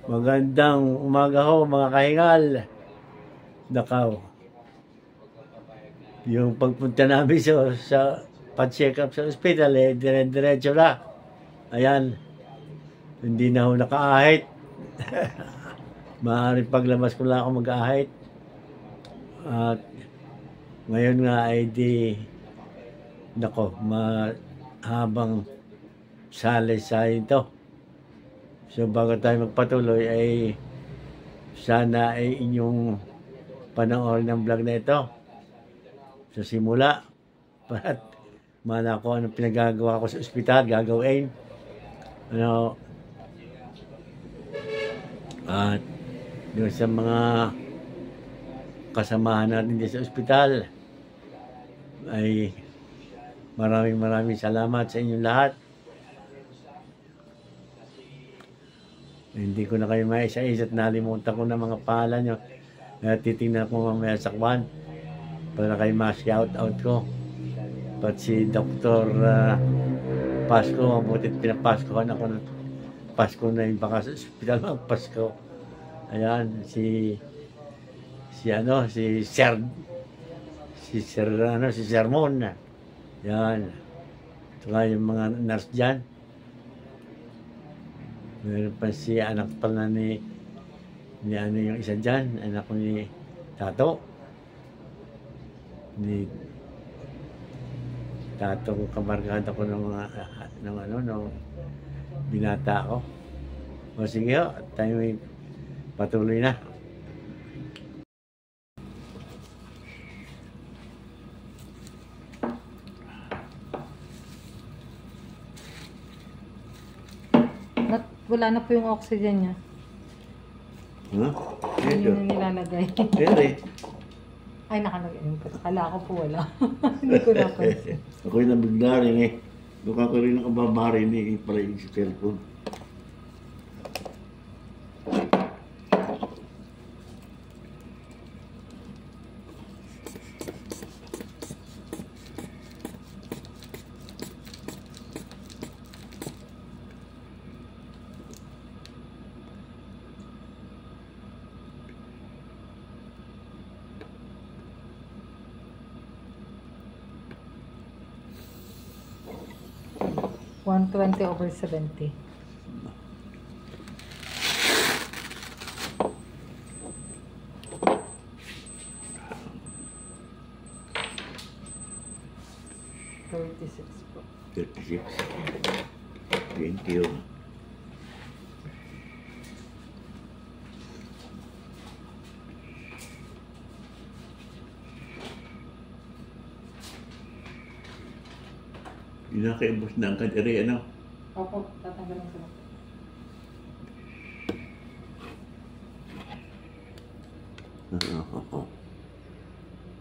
Magandang umaga ho mga kahingal. Nakaw. Yung pagpunta namin sa pa-check up sa ospital, dire-diretso na. Ayan. Hindi na ho nakaahit. Maaaring paglabas ko lang ako mag-ahit. At ngayon nga ay mahabang salay-salay ito. So bago tayo magpatuloy ay sana ay inyong panoorin ng vlog na ito sa simula para mana ko anong pinagagawa ko sa ospital gagawin. At doon sa mga kasamahan natin dito sa ospital ay maraming salamat sa inyong lahat. Hindi ko na kayo maisa-isa at nalimutan ko na mga pangalan nyo. Titingnan ko mamaya sa kwan para kayo ma-shout out ko. Pat si Dr. Pasko, mabutit pinapaskohan ako ng Pasko na yung baka sa ospital ng Pasko. Ayan, si Sermon. Yan. Saka yung mga nurse dyan. Meron pa si anak pala ni yung isa dyan, anak ko ni Tato. Ni Tato ko, kamarkada ko ng binata ko. O sige ho, tayo patuloy na. Wala na po yung oxygen niya. Ha? Yun yung nilalagay. Pwede. Ay, nakalagay. Akala ko po wala. Hindi ko napansin. Ako'y nabigla rin eh. Baka ko rin nakababarin eh. Pala yung sa cellphone. $120/70. $36 po. 36. Thank you. Inakaibos na ang kadiri, ano? Opo, tatanggalin ko na.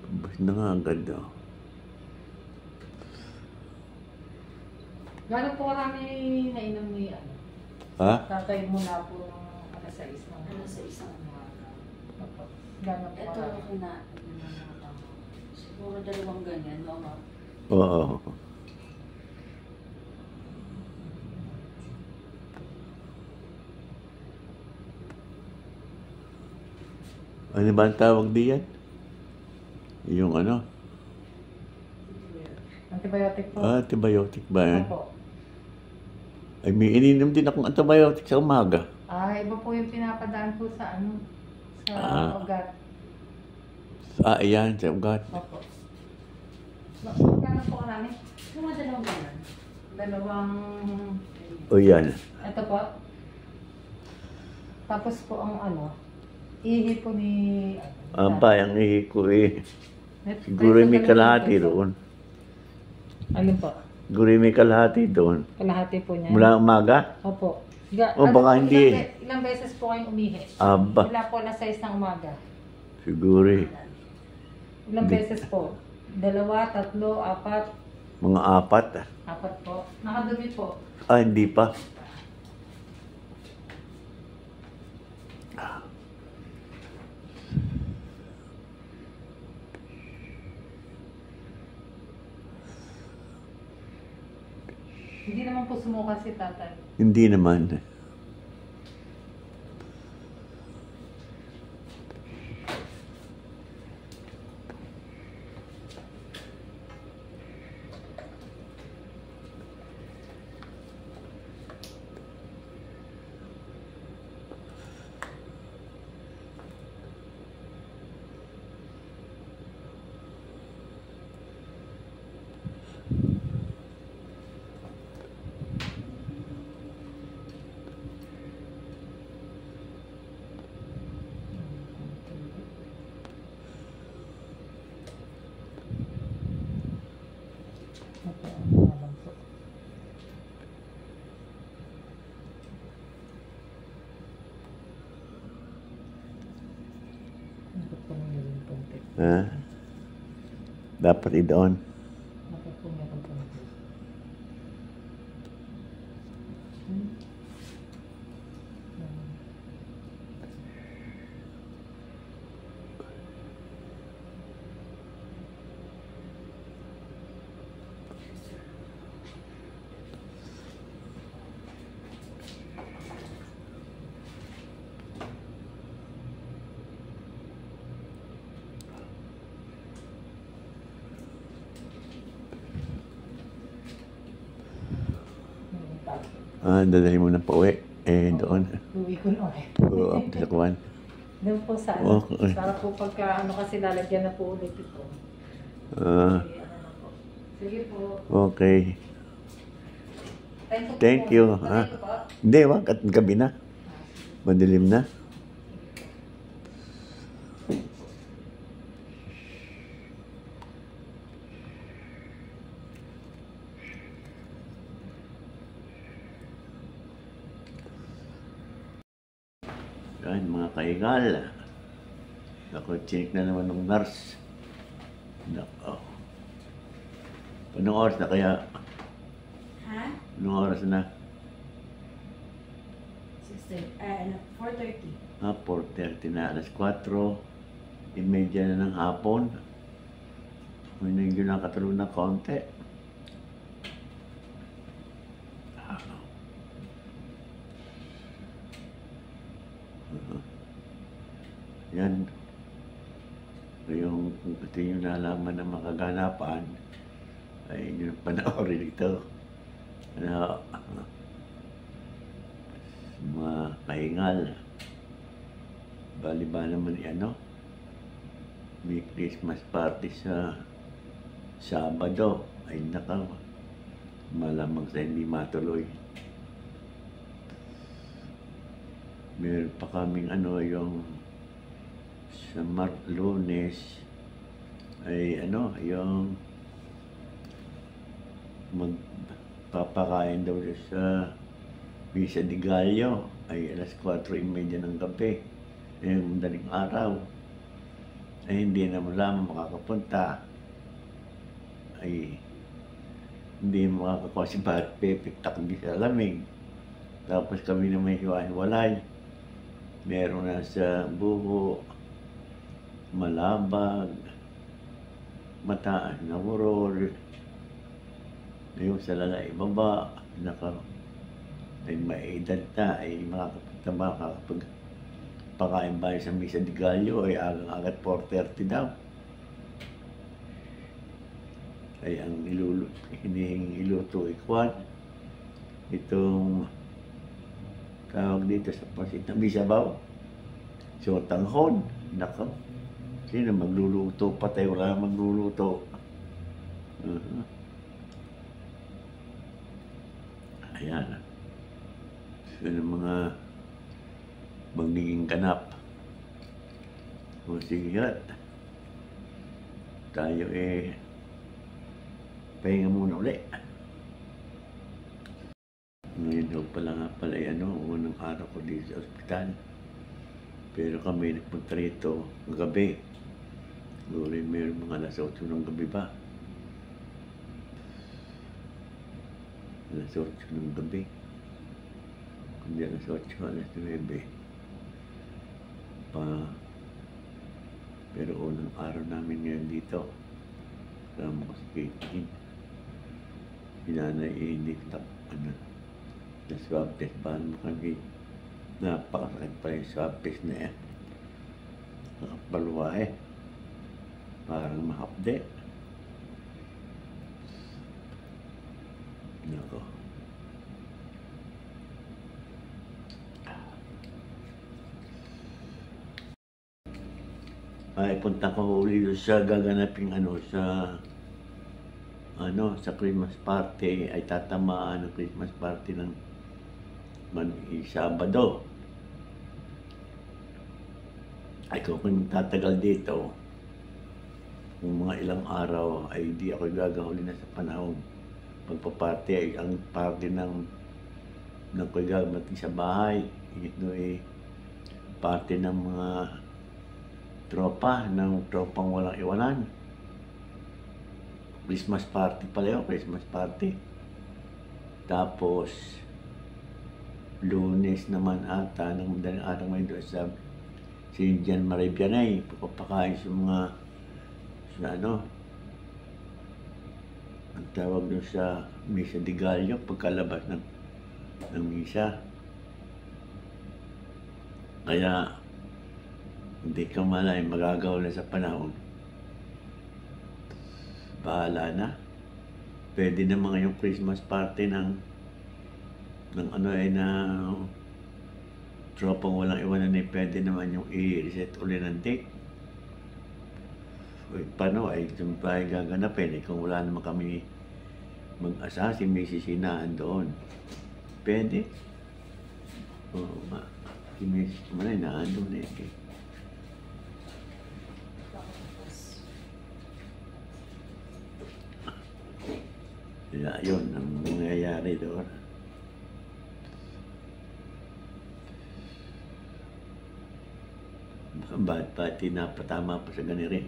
Ibos na nga agad daw. Gano'n po karami nainom ni ano? Ha? Tatay muna po ng alas 6 ng umaga. Opo. Gano'n po Ito karami. ako na, siguro 2 ganyan, no? Oo. Ano ba ang tawag diyan? Yung ano? Antibiotic po. Antibiotic ba yan? Opo. Ay, may ininom din akong antibiotic sa umaga. Iba po yung pinapadaan po sa ano? Sa ugat. Ayan, sa ugat. Opo. Gano'n po karami? Yung mga 2 ganyan. Dalawang... O yan. Ito po. Tapos po ang ano, ihi po ni... Bayang ihi ko eh. Siguro may kalahati doon. Alin po? Siguro may kalahati doon. Kalahati po niya. Mula umaga? Opo. Baka hindi. Ilang beses po kayong umihi? Aba. Wala po alas 6 ng umaga. Siguro eh. Ilang beses po? 2, 3, 4? Mga 4. 4 po. Nakadumi po. Hindi pa. Hindi naman po sumuka si tatay. Hindi naman. Ha? Dapat i-doon. Dapat po meron po. Dadalhin mo na pa uwi. Doon. Uwi ko na ulit. Oo, sa kuwan. Doon po sa Okay. para po pagka kasi lalagyan na po ulit ito. Ah, Sige po. okay. Thank Thank you. Ha? Hindi, wag. At gabi na. Madilim na. Yan, mga kaigal. Ako, chinik na naman ng nurse. Nako. Anong oras na kaya? Ha? Anong oras na? 4:30. 4:30 na. Alas 4:30 na ng hapon. May medyo nakatulog na konti. Yan. Yung kung gusto nyo nalaman ng mga kaganapan, ay yun ang panoorin ito. Ano, mga kahingal. Bali ba naman ano? May Christmas party sa Sabado. Ay naka, malamang sa hindi matuloy. Meron pa kaming ano yung sa Lunes ay ano yung magpapakain daw sa Misa de Gallo ay alas 4:30 ng gabi. Yung daling araw ay hindi na lamang makakapunta ay hindi makakakuha si Bat Pepe takbi sa lamig. Tapos kami na may hiwa-hiwalay. Meron na sa Buho, Malabag, Mataas na Burol, yung sa Lalay Baba, ay may edad na, ay makakapunta makakapagpakain ba sa Misa de Gallo, ay agang-agat 4:30 daw. Ay ang hinihing iluto ikwan, itong tawag dito sa pasit na bisabaw, so tanghon, nako. Sino magluluto? Patay, wala magluluto. Ayan. Sino mga magiging ganap. O sige at tayo pahinga muna ulit. Ngayon daw pala nga pala unang araw ko dito sa ospital. Pero kami nagpunta rito gabi. Siguro meron mga alas 8 ng gabi pa. Alas 8 ng gabi. Kundi alas 8, alas 9. Pero unang araw namin ngayon dito. Kasama ko sa Katie. Sinanay hindi na swab test. Paano mo kami? Napakasakit pa yung swab test na yan. Nakapalwa parang mahapde. Nako. Ay, punta ko uli sa gaganaping sa Christmas party ay tatamaan ang Christmas party ng Sabado. Ay kung tatagal dito, kung mga ilang araw ay di ako gagahuli na sa panahon. Pagpaparty ay ang party ng ko'y gagawin sa bahay. Ito party ng mga tropa ng tropang walang iwanan. Christmas party pala yun, Christmas party. Tapos, Lunes naman ata, ng madaling araw ngayon doon sa St. John Marie Vianney, pagpapakain sa mga, sa ano, ang tawag doon sa Misa de Gallo, pagkalabas ng misa. Kaya, hindi ka malay magagawa na sa panahon. Bahala na. Pwede na mga yung Christmas party ng ano ay na tropang walang iwanan ay pwede naman yung i-reset ulit ng date. Paano ay itong bahay gaganapin kung wala naman kami mag-asa si Mrs. Hinaan doon. Pwede. Oo nga. Si Mrs. Kumanay na doon eh. Kaya yun ang nangyayari doon. Ba't pati napatama pa sa ganiri?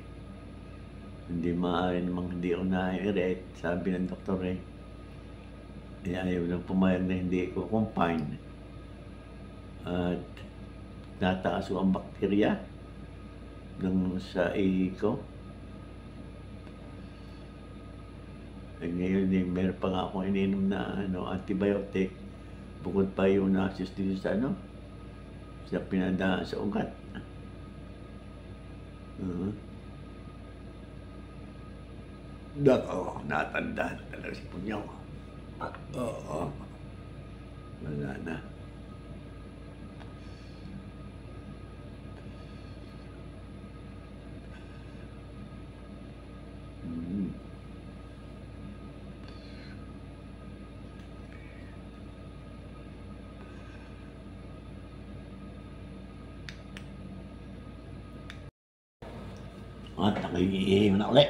Hindi maaari namang hindi ako na-erect, sabi ng doktor eh. Ayaw lang pumayag na hindi ko confine. At nataas ko ang bakterya sa ihi ko. At ngayon eh, meron pa nga akong ininom na antibiotic. Bukod pa yung nasis dito sa sa pinadaan sa ugat. Nako, natanda na talaga si Punyaw. Oo. Wala na. At nakikihihiw na ulit.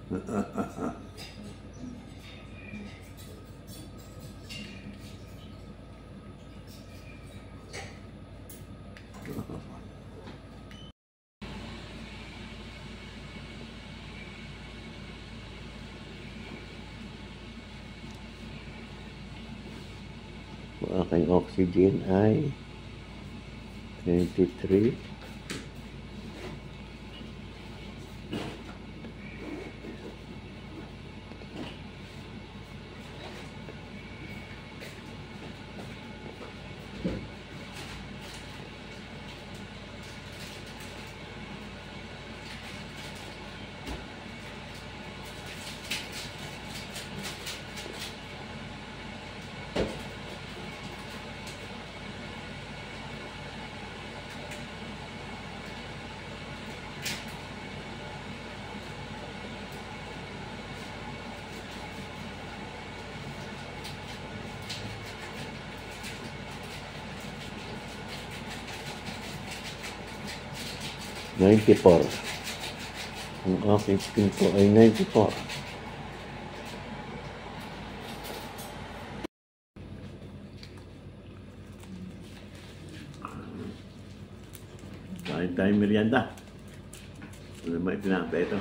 Ang aking oxygen ay 23. $94. Ang aking skin ko ay 94. Kain tayong merienda. Ano ba itinapay ito?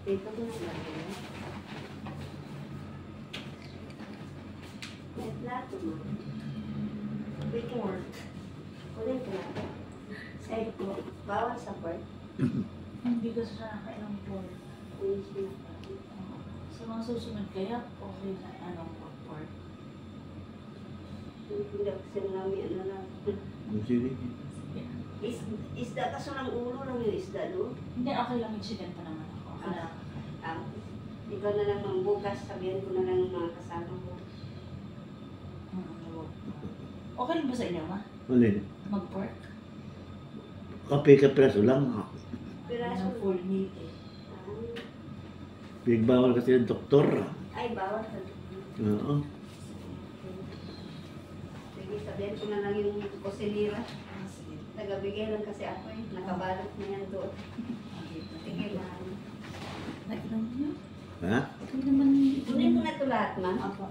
Dito ko na lang. May plato mo. Wait more. Kunin ko na. Side ko. Bawal sa pork. Hindi ko siya nakakain ng pork. Kunin siya. Sa mga susunod kaya, okay na anong pork. Hindi kasi namin ano lang. Sige. Isda kaso ng ulo lang yung isda, no? Hindi, okay lang yung chicken pa naman ako. ikaw na lang bukas, sabihin ko na lang yung mga kasama ko. Okay lang ba sa inyo, ma? Alin? Mag-pork? Kape piraso lang. Piraso. Ng full meat eh. Bawal kasi ng doktor. Ay, bawal sa Oo. sige, sabihin ko na lang yung kusinira. Sige. Tagabigay lang kasi ako eh. Nakabalot na yan doon. Sige, mahal. Nag-inom niyo? Ha? Ito naman. Kunin mo na ito lahat, ma. Apa.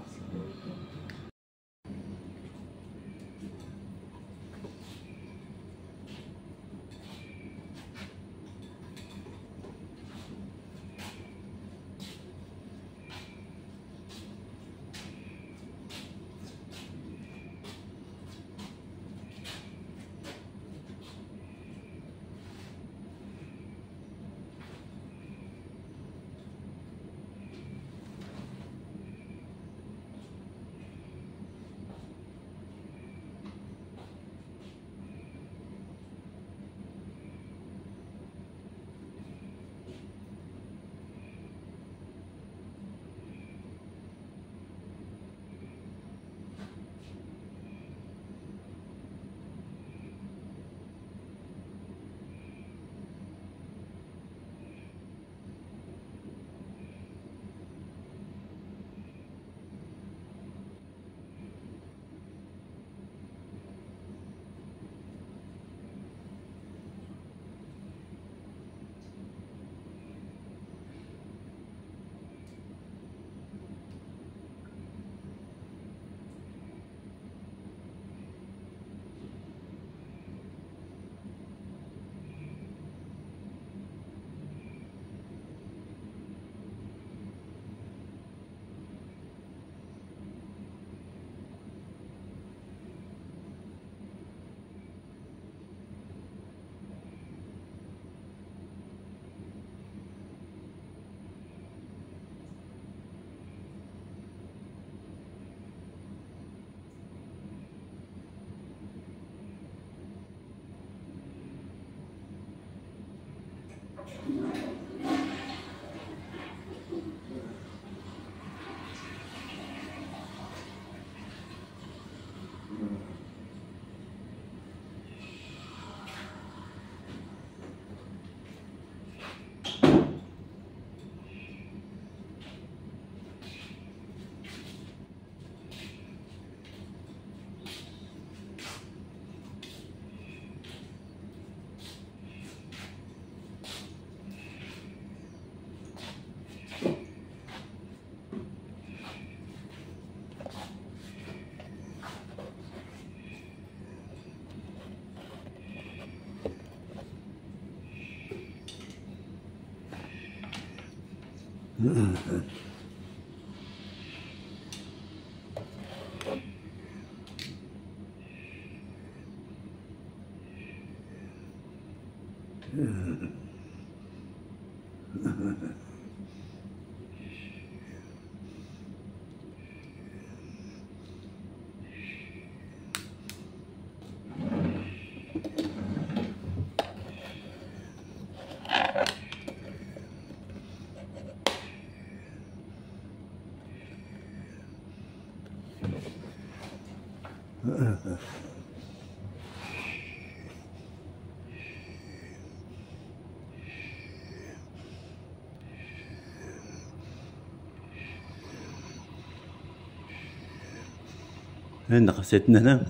Ay, nakaset na lang.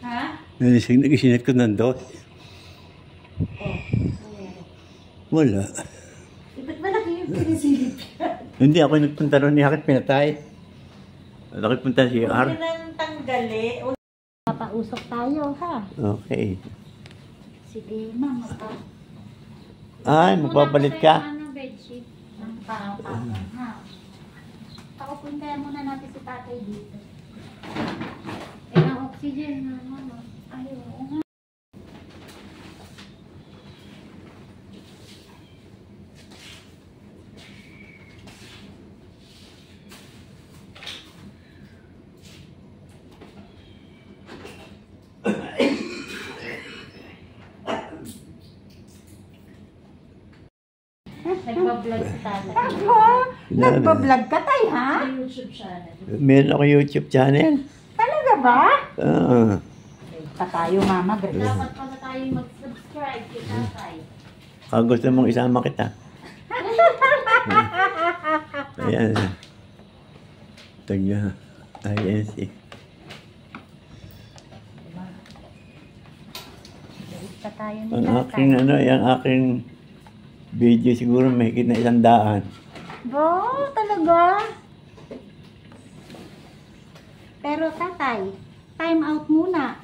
Ha? Nagisinit ko ng dos. Oh, Wala. Ba't malaki yung pinisilip yan? Hindi ako nagpunta ron ni Hakit pinatay. Ako punta si Huwag R. nyo nang tanggali. papausok tayo, ha? Okay. Sige, ma'am. Ay, magpapalit ka? Ano, bedsheet? Ang pang-pang, ha? Pakupuntahan muna natin si tatay dito. Eh, ang oxygen na, mama. Ay, oo nga. Nagbablog si tatay. Ako? Nagbablog ka tayo, ha? May YouTube channel. Meron ako YouTube channel. Talaga ba? Oo. Pa tayo, Mama Grace. Dapat pala tayo mag-subscribe kay tatay. Kung gusto mong isama kita. Ayan. Taga INC. Pa tayo ni Ang tatay. aking yung aking video siguro mahigit na 100. Bo, talaga? Pero tatay, time out muna.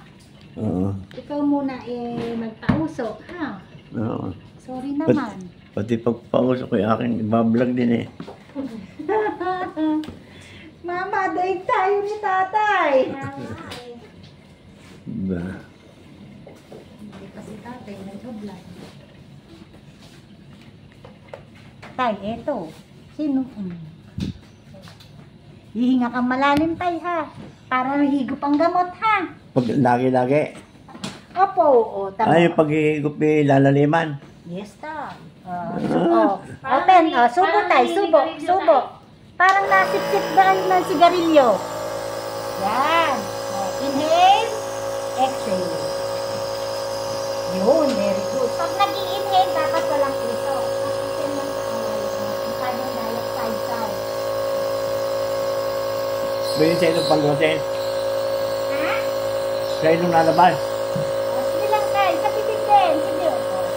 Oo. Ikaw muna magpausok, ha? Oo. Sorry naman. Pati pagpausok ko yung aking ibablog din eh. Mama, daig tayo ni tatay. Diba? Hindi pa si tatay nag-vlog. Tay, eto. Sino? Hihinga kang malalim, tay, ha? Para higop ang gamot, ha? Pag lagi-lagi. Opo, o, tama. Ay, yung paghihigop eh, lalaliman. Yes, tay. Open, subo, tay, subo, subo. Parang nasip-sip ng sigarilyo. Yan. Inhale, exhale. Yun, very good. Pag nag-i-inhale, dapat walang puso. Kasi yung carbon dioxide tayo. Pwede sa ilong paglutin. Ha? Sa ilong lalabas. Sige lang tayo. Sa bibig din. Sige.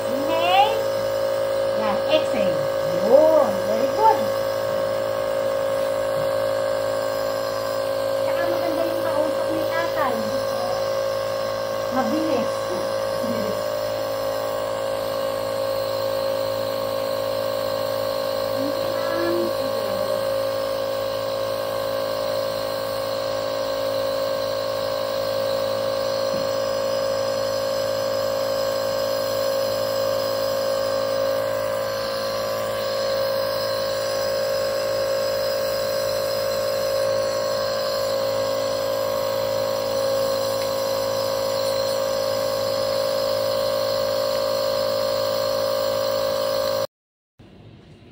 Inhale. Yan, exhale. Yun, very good. Saka maganda yung kausap ni tatay. Mabilis.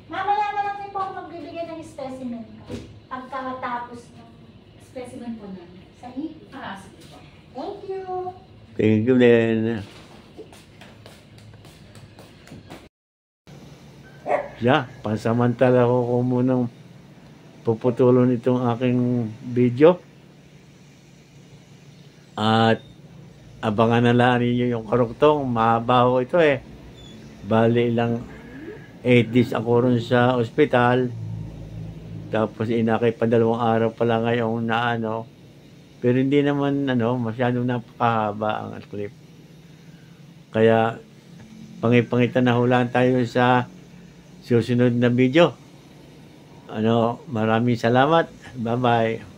Mamaya na lang din po ako magbibigay ng specimen ko. Pagkatapos ng Specimen po na. sa hip. Sige po. Thank you. Thank you din. Yeah, pansamantala ko munang puputulon itong aking video. At abangan na lang ninyo yung karuktong. Mahaba ho ito eh. Bali lang 8 days ako ron sa ospital. Tapos inakay pa 2 araw pala ngayon na ano. Pero hindi naman masyadong napakahaba ang clip. Kaya pangipangitan na hulaan tayo sa susunod na video. Maraming salamat. Bye-bye.